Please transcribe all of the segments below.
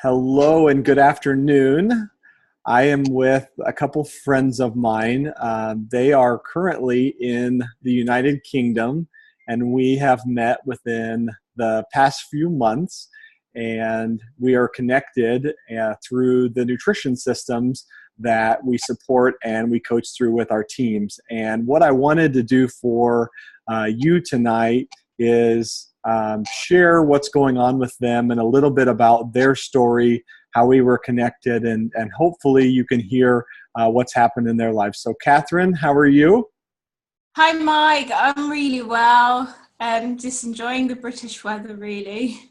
Hello and good afternoon. I am with a couple friends of mine. They are currently in the United Kingdom, and we have met within the past few months, and we are connected through the nutrition systems that we support and we coach through with our teams. And what I wanted to do for you tonight is share what's going on with them and a little bit about their story, how we were connected, and hopefully you can hear what's happened in their lives. So Catherine, how are you? Hi Mike, I'm really well. Just enjoying the British weather really.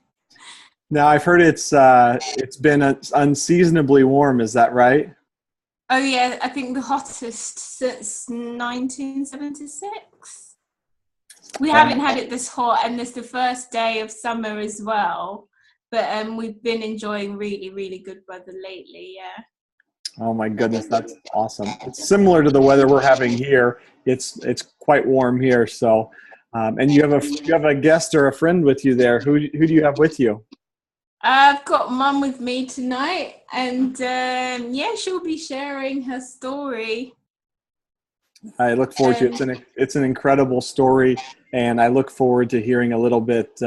Now I've heard it's been unseasonably warm, is that right? Oh yeah, I think the hottest since 1976. We haven't had it this hot, and it's the first day of summer as well. But we've been enjoying really, really good weather lately, yeah. Oh my goodness, that's awesome. It's similar to the weather we're having here. It's quite warm here. So, and you have a guest or a friend with you there. Who do you have with you? I've got Mum with me tonight, and yeah, she'll be sharing her story. I look forward to it. It's an incredible story, and I look forward to hearing a little bit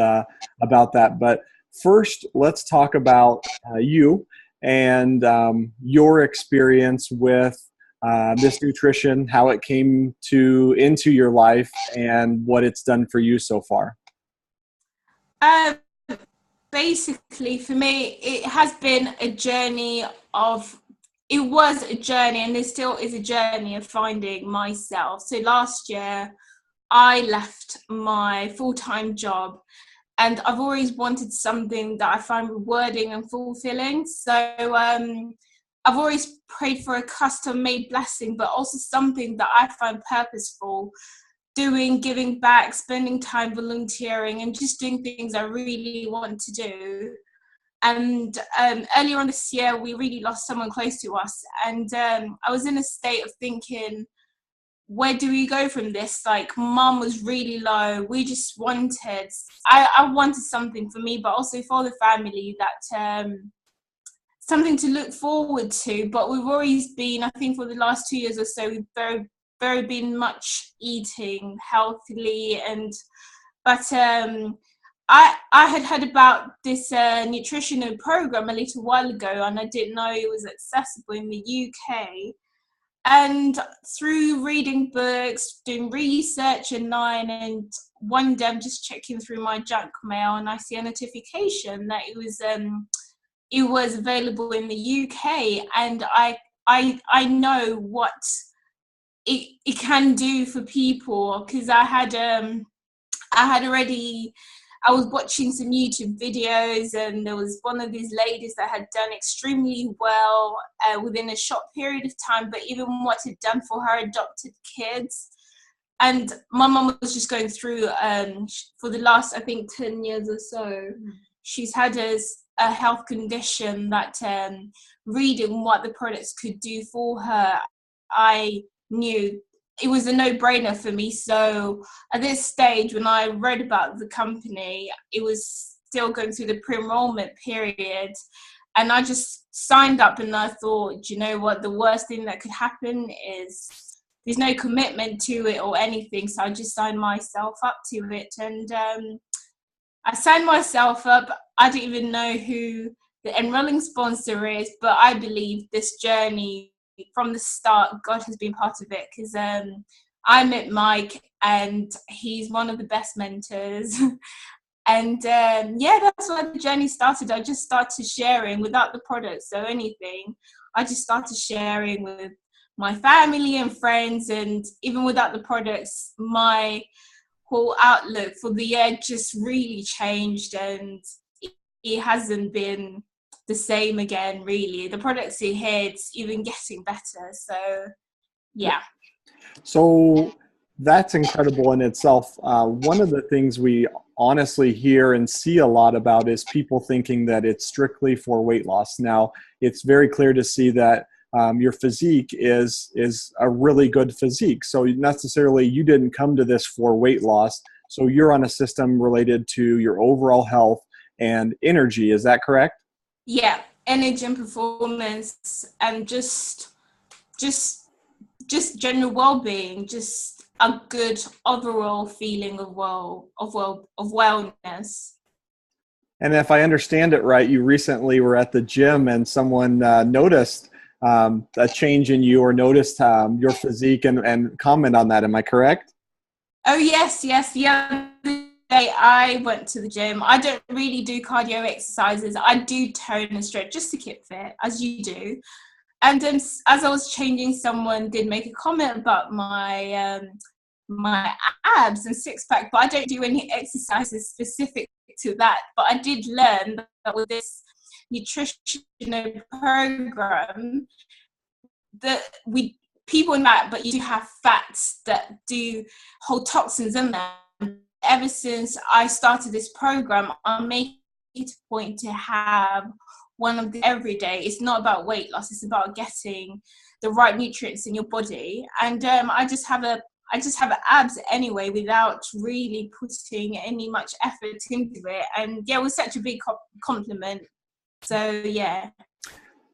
about that. But first, let's talk about you and your experience with this nutrition, how it came into your life, and what it's done for you so far. Um, Basically, for me, it has been a journey of it was a journey, and there still is a journey of finding myself. So last year I left my full-time job, and I've always wanted something that I find rewarding and fulfilling. So I've always prayed for a custom-made blessing, but also something that I find purposeful, doing, giving back, spending time volunteering, and just doing things I really want to do. And earlier on this year, we really lost someone close to us. And I was in a state of thinking, where do we go from this? Like, Mum was really low. We just wanted, I wanted something for me, but also for the family, that something to look forward to. But we've always been, I think for the last 2 years or so, we've very been much eating healthily. But I had heard about this nutritional program a little while ago, and I didn't know it was accessible in the UK. And through reading books, doing research online, and one day I'm just checking through my junk mail, and I see a notification that it was available in the UK, and I know what it can do for people, because I was watching some YouTube videos, and there was one of these ladies that had done extremely well within a short period of time, but even what it done for her adopted kids. And my mum was just going through, for the last, I think, 10 years or so, she's had a health condition that reading what the products could do for her, I knew it was a no-brainer for me. So at this stage, when I read about the company, it was still going through the pre-enrollment period, and I just signed up, and I thought, you know what, the worst thing that could happen is there's no commitment to it or anything. So I just signed myself up to it, and I signed myself up. I don't even know who the enrolling sponsor is, but I believe this journey from the start, God has been part of it, because I met Mike, and he's one of the best mentors. And yeah, that's where the journey started. I just started sharing without the products or anything. I just started sharing with my family and friends, and even without the products, my whole outlook for the year just really changed, and it hasn't been the same again, really. The products are here, it's even getting better. So yeah. So that's incredible in itself. One of the things we honestly hear and see a lot about is people thinking that it's strictly for weight loss. Now, it's very clear to see that your physique is a really good physique. So necessarily you didn't come to this for weight loss. So you're on a system related to your overall health and energy. Is that correct? Yeah, energy and performance, and just general well-being, just a good overall feeling of wellness. And if I understand it right, you recently were at the gym and someone noticed a change in you, or noticed your physique, and comment on that. Am I correct? Oh yes, yes. The other day I went to the gym. I don't really do cardio exercises. I do tone and stretch just to keep fit, as you do. And as I was changing, someone did make a comment about my abs and six pack, but I don't do any exercises specific to that. But I did learn that with this nutritional program, that we people in that, but you do have fats that do hold toxins in them. Ever since I started this program, I'm making it a point to have one of the every day. It's not about weight loss, it's about getting the right nutrients in your body. And I just have abs anyway, without really putting any much effort into it. And yeah, it was such a big compliment. So yeah.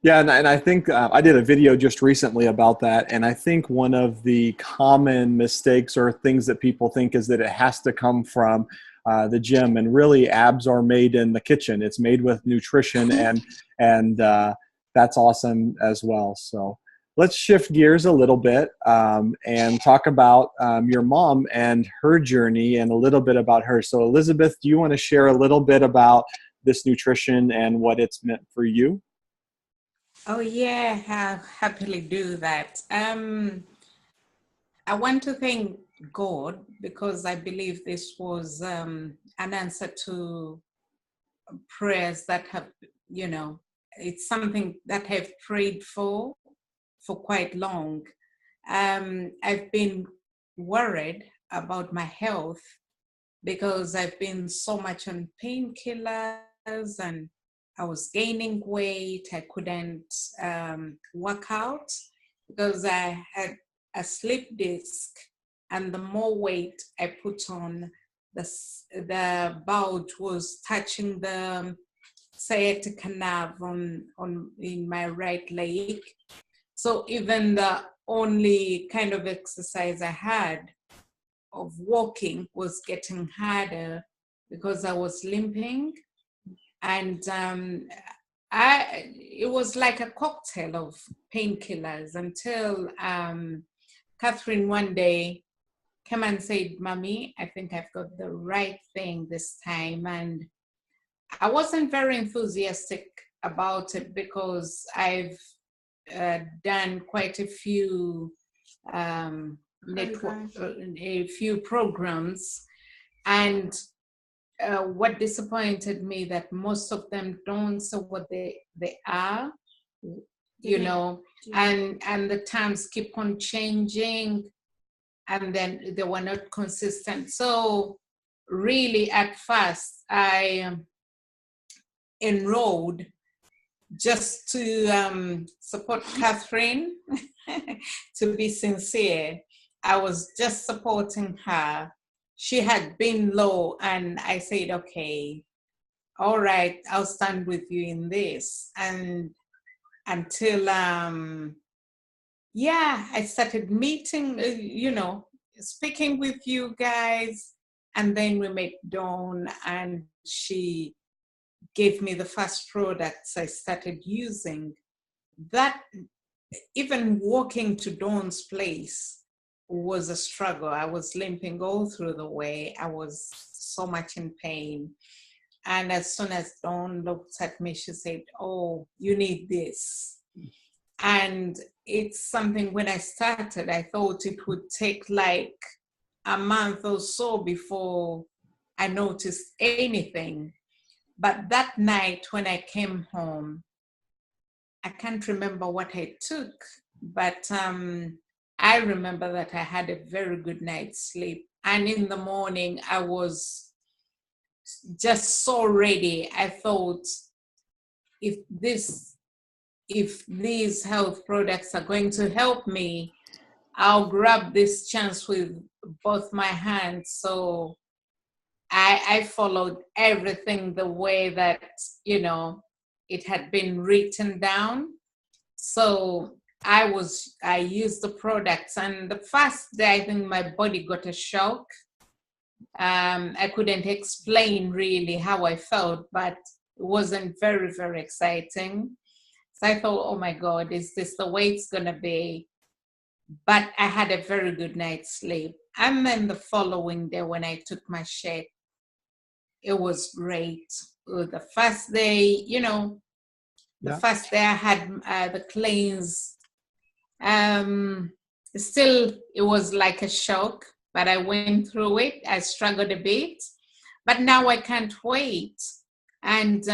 Yeah, and I think I did a video just recently about that, and I think one of the common mistakes or things that people think is that it has to come from the gym, and really abs are made in the kitchen. It's made with nutrition, and that's awesome as well. So let's shift gears a little bit and talk about your mom and her journey, and a little bit about her. So Elizabeth, do you want to share a little bit about this nutrition and what it's meant for you? Oh yeah, I'll happily do that. I want to thank God because I believe this was an answer to prayers that have, it's something that I've prayed for quite long. I've been worried about my health because I've been so much on painkillers, and I was gaining weight. I couldn't work out because I had a slip disc, and the more weight I put on, the bulge was touching the sciatica nerve in my right leg. So even the only kind of exercise I had of walking was getting harder because I was limping. And it was like a cocktail of painkillers until Catherine one day came and said, "Mommy, I think I've got the right thing this time." And I wasn't very enthusiastic about it because I've done quite a few a few programs, and what disappointed me that most of them don't say what they are, and the terms keep on changing, and then they were not consistent. So really at first I enrolled just to support Catherine. To be sincere, I was just supporting her. She had been low, and I said, okay, all right, I'll stand with you in this. And until I started meeting, speaking with you guys, and then we met Dawn, and she gave me the first products I started using. That, even walking to Dawn's place was a struggle. I was limping all through the way. I was so much in pain. And as soon as Dawn looked at me, she said, "Oh, you need this." And it's something, when I started, I thought it would take like a month or so before I noticed anything. But that night when I came home, I can't remember what I took, but I remember that I had a very good night's sleep. And in the morning, I was just so ready. I thought, if these health products are going to help me, I'll grab this chance with both my hands. So I followed everything the way that, it had been written down. So I used the products, and the first day I think my body got a shock. I couldn't explain really how I felt, but it wasn't very, very exciting. So I thought, oh my God, is this the way it's gonna be? But I had a very good night's sleep. And then the following day when I took my shot, it was great. The first day, you know, the first day I had the cleanse. Still, it was like a shock, but I went through it. I struggled a bit, but now I can't wait. And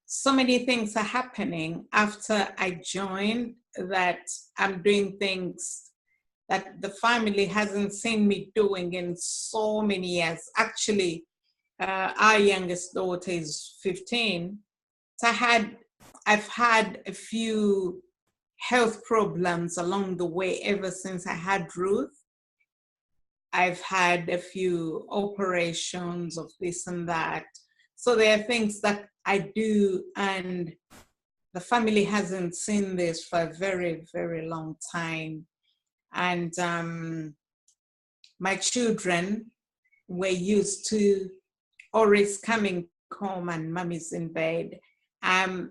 so many things are happening after I joined, that I'm doing things that the family hasn't seen me doing in so many years. Actually, our youngest daughter is 15. So I've had a few health problems along the way ever since I had Ruth. I've had a few operations of this and that. So there are things that I do, and the family hasn't seen this for a very, very long time. And my children were used to always coming home and mommy's in bed.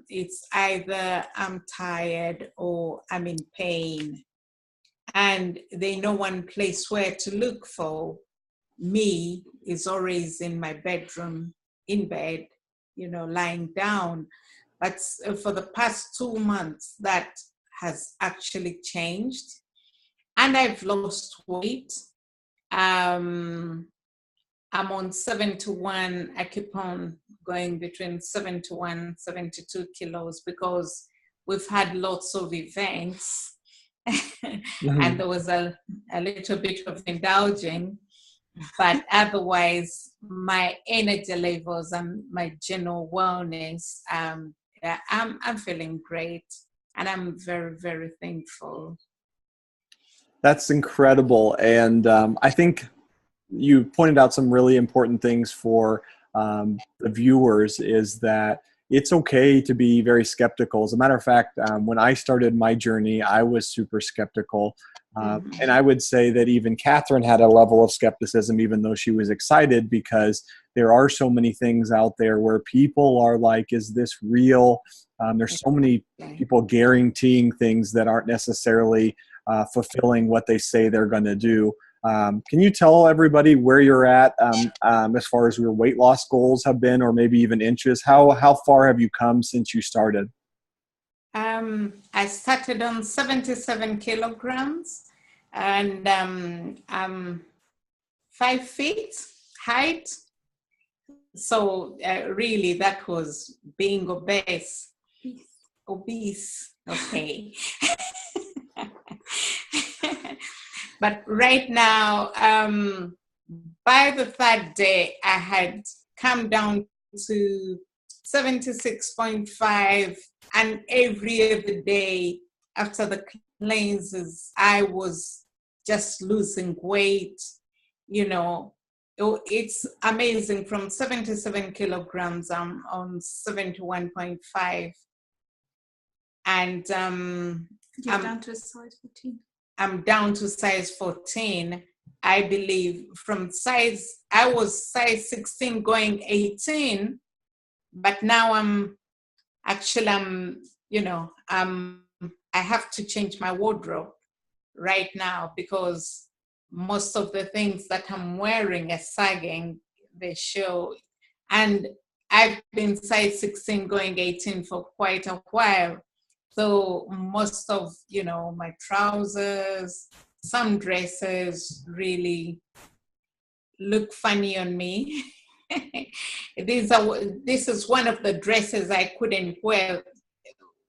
It's either I'm tired or I'm in pain. And they know one place where to look for me is always in my bedroom, in bed, you know, lying down. But for the past 2 months, that has actually changed. And I've lost weight. I'm on 71. I keep on going between 71, 72 kilos because we've had lots of events. And there was a little bit of indulging, but otherwise my energy levels and my general wellness, I'm feeling great, and I'm very, very thankful. That's incredible. And I think you pointed out some really important things for the viewers, is that it's okay to be very skeptical. As a matter of fact, when I started my journey, I was super skeptical. And I would say that even Catherine had a level of skepticism, even though she was excited, because there are so many things out there where people are like, is this real? There's so many people guaranteeing things that aren't necessarily fulfilling what they say they're going to do. Can you tell everybody where you're at as far as your weight loss goals have been, or maybe even inches? How far have you come since you started? I started on 77 kilograms, and I'm 5 feet height. So really, that was being obese. Okay. But right now, by the third day, I had come down to 76.5, and every other day after the cleanses, I was just losing weight. You know, it's amazing. From 77 kilograms, I'm on 71.5. And you're down to a size 14. I'm down to size 14, I believe. I was size 16 going 18, but now I have to change my wardrobe right now because most of the things that I'm wearing are sagging, they show. And I've been size 16 going 18 for quite a while. So most of, my trousers, some dresses really look funny on me. This is one of the dresses I couldn't wear,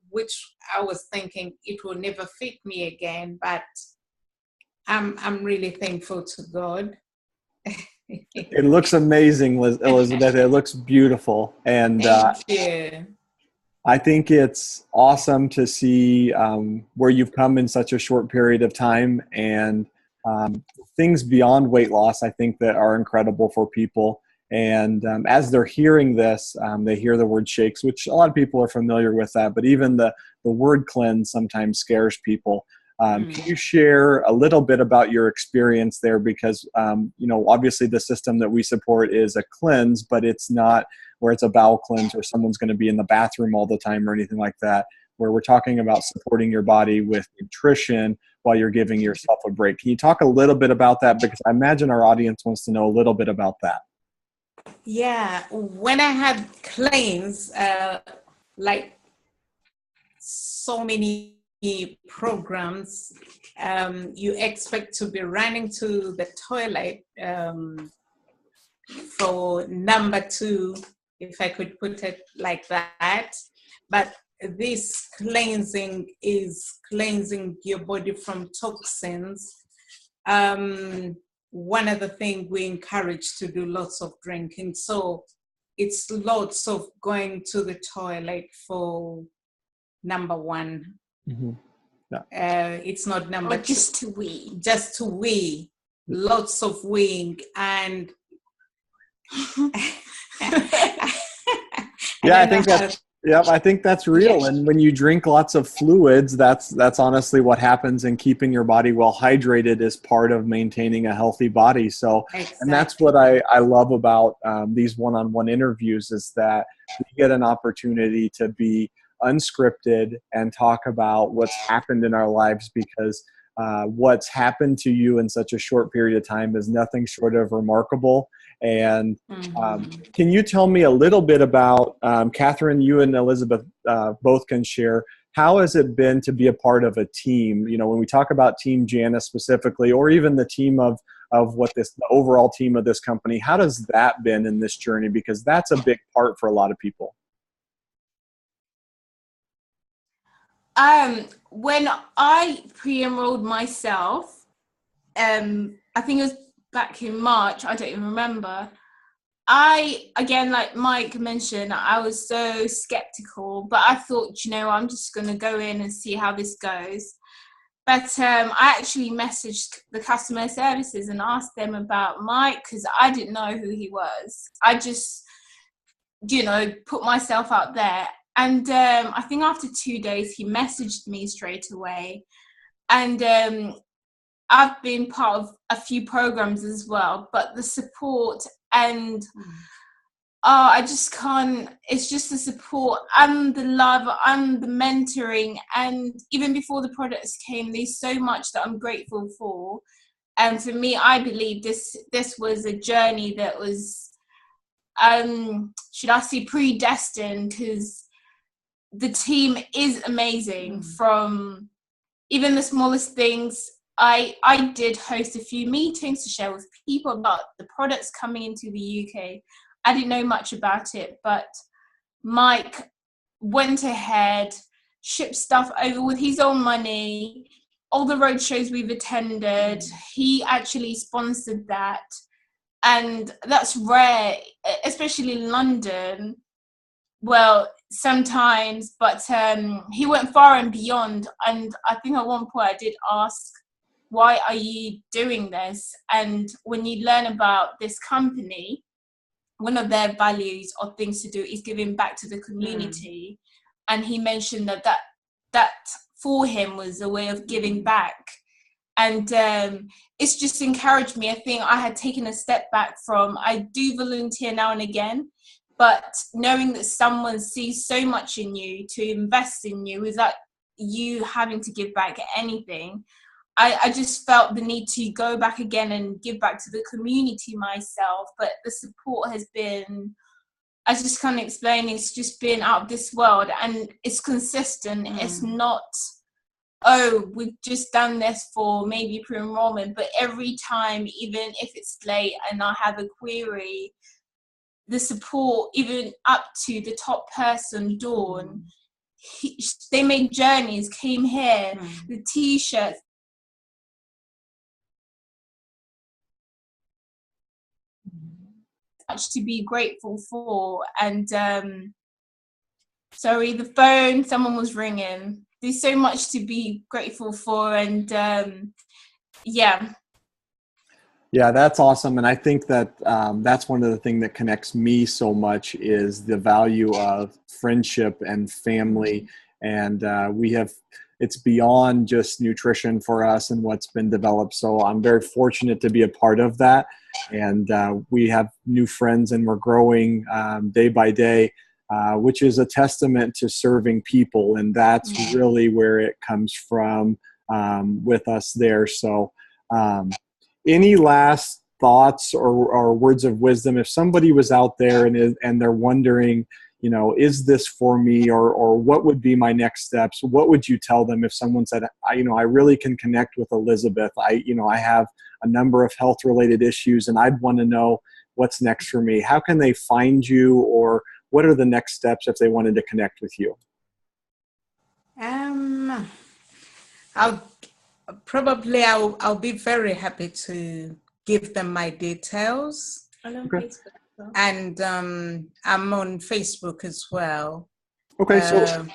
which I was thinking it will never fit me again, but I'm really thankful to God. It looks amazing, Elizabeth. It looks beautiful. And thank you. I think it's awesome to see where you've come in such a short period of time, and things beyond weight loss, I think, that are incredible for people. And as they're hearing this, they hear the word shakes, which a lot of people are familiar with that, but even the word cleanse sometimes scares people. Can you share a little bit about your experience there? Because, obviously the system that we support is a cleanse, but it's not where it's a bowel cleanse or someone's going to be in the bathroom all the time or anything like that, where we're talking about supporting your body with nutrition while you're giving yourself a break. Can you talk a little bit about that? Because I imagine our audience wants to know a little bit about that. Yeah, when I had claims, like so many programs, you expect to be running to the toilet for number 2, if I could put it like that. But this cleansing is cleansing your body from toxins. One of the things we encourage to do lots of drinking. So it's lots of going to the toilet for number 1. Mm-hmm. Yeah. It's not number 2. Just to wee. Just to wee. Lots of weeing. And yeah, I think that's real. Yes. And when you drink lots of fluids, that's honestly what happens, and keeping your body well hydrated is part of maintaining a healthy body. So, exactly. And that's what I love about these one-on-one interviews, is that we get an opportunity to be unscripted and talk about what's happened in our lives, because what's happened to you in such a short period of time is nothing short of remarkable. And can you tell me a little bit about, Catherine, you and Elizabeth both can share, how has it been to be a part of a team? You know, when we talk about Team Janice specifically, or even the team of the overall team of this company, how does that been in this journey? Because that's a big part for a lot of people. When I pre-enrolled myself, I think it was back in March, I don't even remember. Again, like Mike mentioned, I was so skeptical, but I thought, I'm just going to go in and see how this goes. But I actually messaged the customer services and asked them about Mike, because I didn't know who he was. I just, put myself out there. And I think after 2 days, he messaged me straight away. And I've been part of a few programs as well, but the support and I just can't, it's just the support and the love and the mentoring. And even before the products came, there's so much that I'm grateful for. And for me, I believe this was a journey that was, should I say, predestined, because the team is amazing. From even the smallest things. I did host a few meetings to share with people about the products coming into the UK. I didn't know much about it, but Mike went ahead, shipped stuff over with his own money. All the road shows we've attended, he actually sponsored that. And that's rare, especially in London. Well, sometimes, but he went far and beyond. And I think at one point I did ask, why are you doing this? And when you learn about this company, one of their values or things to do is giving back to the community. And he mentioned that for him was a way of giving back. And it's just encouraged me. I think I had taken a step back from, I do volunteer now and again, but knowing that someone sees so much in you to invest in you without you having to give back anything, I just felt the need to go back again and give back to the community myself. But the support has been, I just can't explain, it's just been out of this world, and it's consistent. It's not, we've just done this for maybe pre-enrollment, but every time, even if it's late and I have a query, the support, even up to the top person, Dawn, they made journeys, came here, the t-shirts, much to be grateful for. And sorry, the phone, someone was ringing. There's so much to be grateful for. And yeah, Yeah, that's awesome. And I think that that's one of the things that connects me so much is the value of friendship and family. And it's beyond just nutrition for us and what's been developed. So I'm very fortunate to be a part of that. And we have new friends and we're growing day by day, which is a testament to serving people. And that's really where it comes from with us there. So, any last thoughts or words of wisdom if somebody was out there and they're wondering, is this for me, or what would be my next steps? What would you tell them if someone said, I really can connect with Elizabeth. I have a number of health related issues and I'd want to know what's next for me. How can they find you, or what are the next steps if they wanted to connect with you? I'll be very happy to give them my details. And on Okay. Facebook as well. And I'm on Facebook as well. Okay, so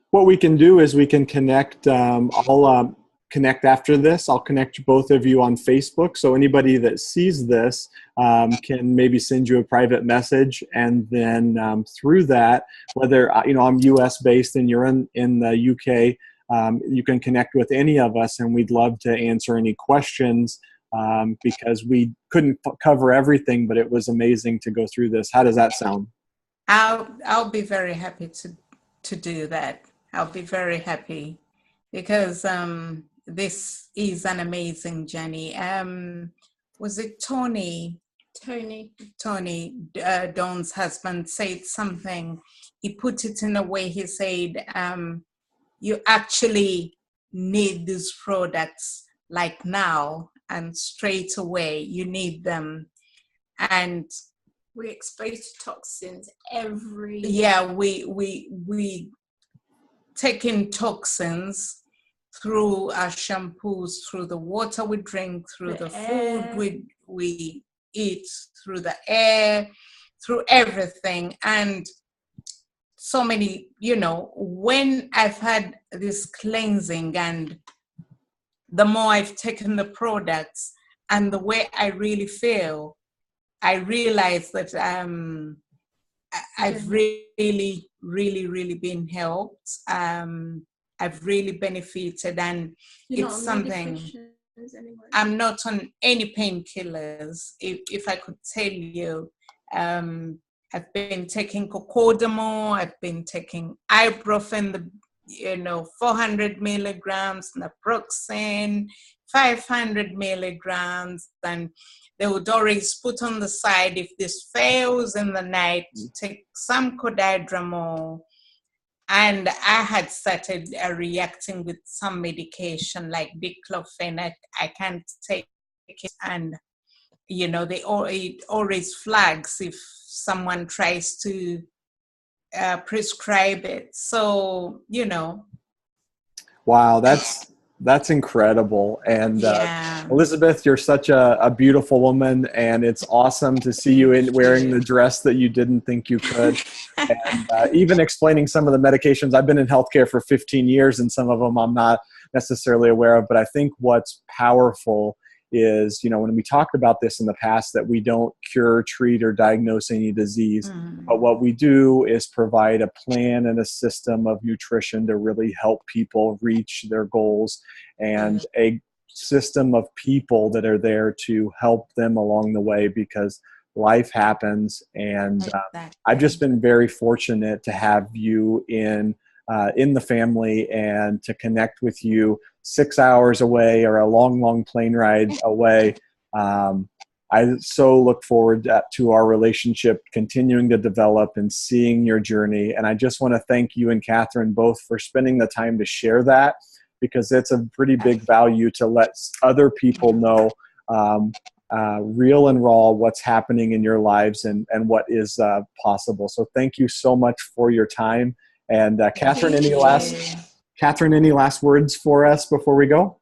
what we can do is we can connect. I'll connect after this. I'll connect both of you on Facebook. So anybody that sees this can maybe send you a private message, and then through that, whether I'm U.S. based and you're in the U.K., you can connect with any of us, and we'd love to answer any questions because we couldn't cover everything, but it was amazing to go through this. How does that sound? I'll be very happy to do that. I'll be very happy because this is an amazing journey. Was it Tony, Dawn's husband, said something? He put it in a way. He said, you actually need these products like now and straight away. You need them. And we're exposed to toxins every we take in toxins through our shampoos, through the water we drink, through the food we eat, through the air, through everything. And so many, when I've had this cleansing and the more I've taken the products and the way I really feel, I realize that I've really, really, really been helped. I've really benefited, and it's something. I'm not on any painkillers. If I could tell you, I've been taking cocodamol, I've been taking ibuprofen, 400 milligrams, naproxen, 500 milligrams, and they would always put on the side, if this fails in the night, take some codidramol. And I had started reacting with some medication like diclofenac. I can't take it, and it always flags if someone tries to prescribe it. So, Wow, that's incredible. And Elizabeth, you're such a beautiful woman, and it's awesome to see you wearing the dress that you didn't think you could. And even explaining some of the medications. I've been in healthcare for 15 years, and some of them I'm not necessarily aware of. But I think what's powerful is, when we talked about this in the past, that we don't cure, treat, or diagnose any disease. But what we do is provide a plan and a system of nutrition to really help people reach their goals, and a system of people that are there to help them along the way, because life happens. And I've just been very fortunate to have you in the family, and to connect with you 6 hours away, or a long plane ride away. I so look forward to our relationship continuing to develop and seeing your journey. And I just want to thank you and Catherine both for spending the time to share that, because it's a pretty big value to let other people know real and raw what's happening in your lives and what is possible. So thank you so much for your time. And Catherine, any last words for us before we go?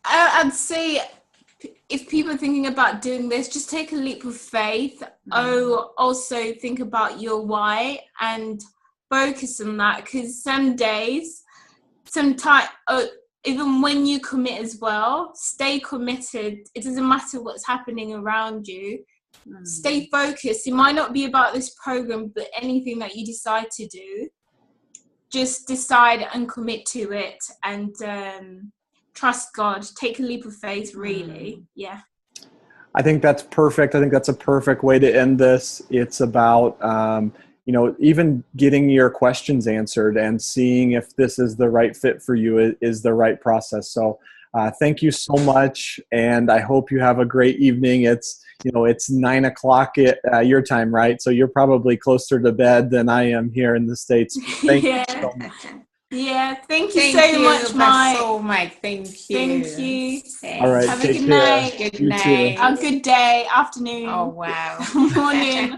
I'd say if people are thinking about doing this, just take a leap of faith. Also think about your why and focus on that, because some days, even when you commit as well, stay committed. It doesn't matter what's happening around you. Stay focused. It might not be about this program, but anything that you decide to do, just decide and commit to it, and trust God. Take a leap of faith, really. Yeah. I think that's perfect. I think that's a perfect way to end this. It's about, even getting your questions answered and seeing if this is the right fit for you is the right process. So thank you so much. And I hope you have a great evening. It's 9 o'clock at your time, right? So you're probably closer to bed than I am here in the States. Thank you so much. Yeah, thank you so much, Mike. So much. Thank you. Thank you. All right, have a good care. night. Good You night. too. A good day, afternoon. Oh, wow. Morning.